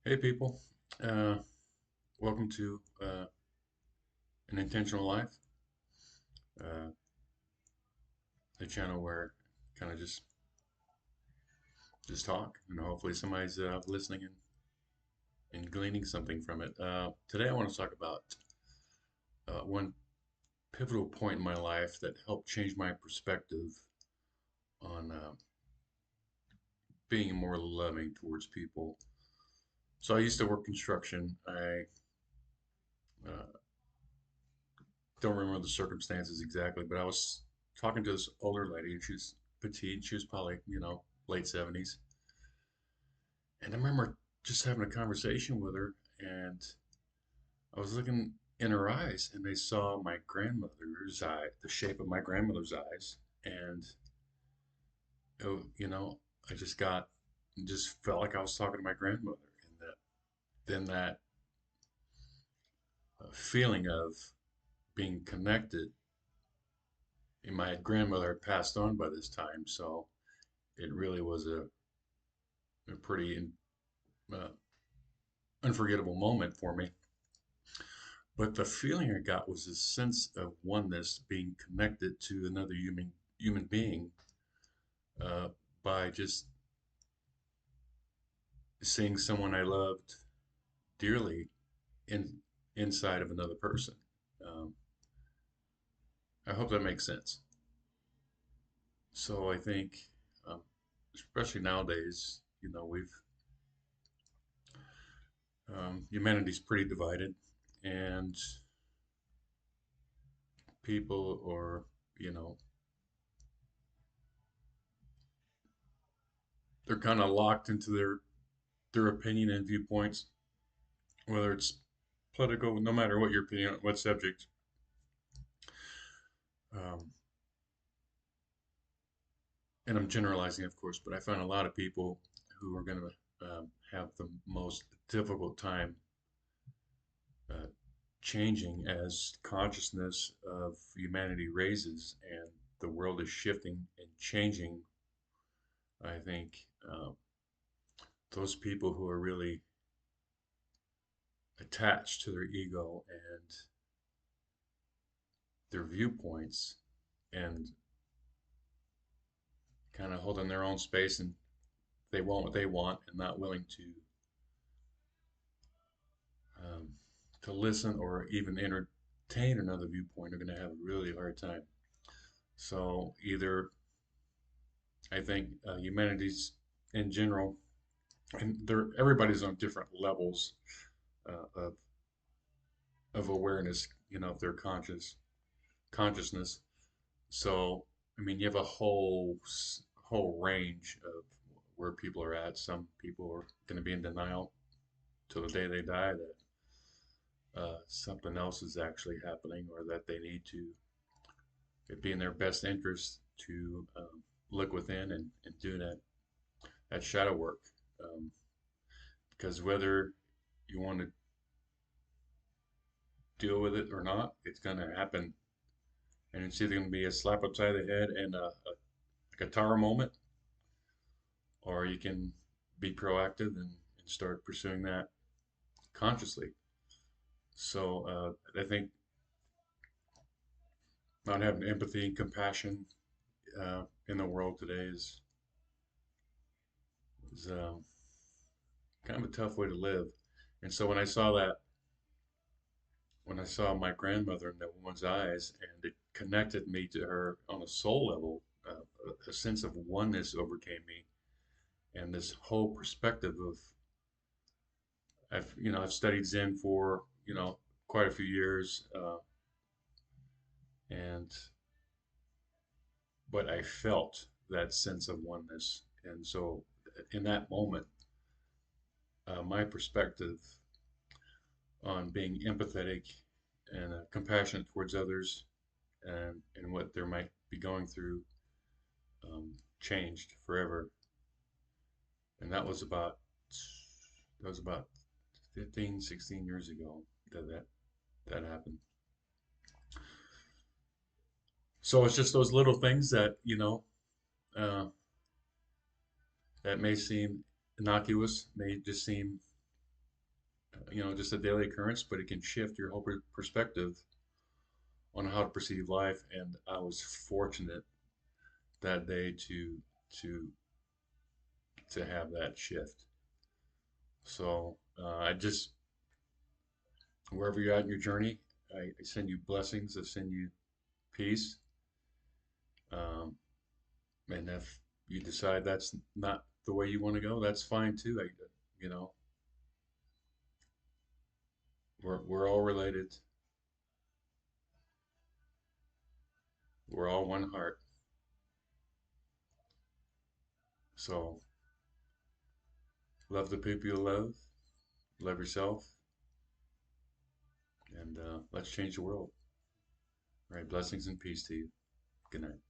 Hey people, uh, welcome to an intentional life, uh, the channel where kind of just talk, and hopefully somebody's listening and gleaning something from it. Today I want to talk about one pivotal point in my life that helped change my perspective on being more loving towards people. So I used to work construction. I uh, don't remember the circumstances exactly, but I was talking to this older lady, and she was petite. She was probably, late 70s. And I remember just having a conversation with her, and I was looking in her eyes, and I saw my grandmother's eye, the shape of my grandmother's eyes. And, oh, I just felt like I was talking to my grandmother. And then that feeling of being connected, and my grandmother had passed on by this time. So it really was a pretty uh, unforgettable moment for me. But the feeling I got was a sense of oneness, being connected to another human being, uh, by just seeing someone I loved dearly in inside of another person. Um, I hope that makes sense. So I think, um, especially nowadays, we've humanity's pretty divided, and people are, you know, they're kind of locked into their opinion and viewpoints, whether it's political, no matter what your opinion on what subject. Um, and I'm generalizing, of course, but I find a lot of people who are going to have the most difficult time uh, changing as consciousness of humanity raises and the world is shifting and changing. I think those people who are really attached to their ego and their viewpoints and kind of holding their own space, and they want what they want and not willing um, to listen or even entertain another viewpoint are going to have a really hard time. So either I think humanities in general, and everybody's on different levels uh, of awareness, of their consciousness. So I mean, you have a whole range of where people are at. Some people are going to be in denial till the day they die that something else is actually happening, or that they need to, it'd be in their best interest to look within and do that shadow work. Um, because whether you want to deal with it or not, it's going to happen. And it's either going to be a slap upside the head and a guitar moment, or you can be proactive and start pursuing that consciously. So I think not having empathy and compassion in the world today is kind of a tough way to live. And so when I saw my grandmother in that woman's eyes, and it connected me to her on a soul level, a sense of oneness overcame me, and this whole perspective of I've studied Zen for quite a few years, and but I felt that sense of oneness, and so in that moment, my perspective on being empathetic and compassionate towards others and what they might be going through changed forever. And that was about 15, 16 years ago that happened. So it's just those little things that that may seem innocuous, may just seem just a daily occurrence, but it can shift your whole perspective on how to perceive life. And I was fortunate that day to to have that shift. So I just wherever you're at in your journey, I send you blessings. I send you peace. Um, and if you decide that's not the way you want to go, that's fine too. You know, we're all related. We're all one heart. So love the people you love yourself, and let's change the world. All right, blessings and peace to you. Good night.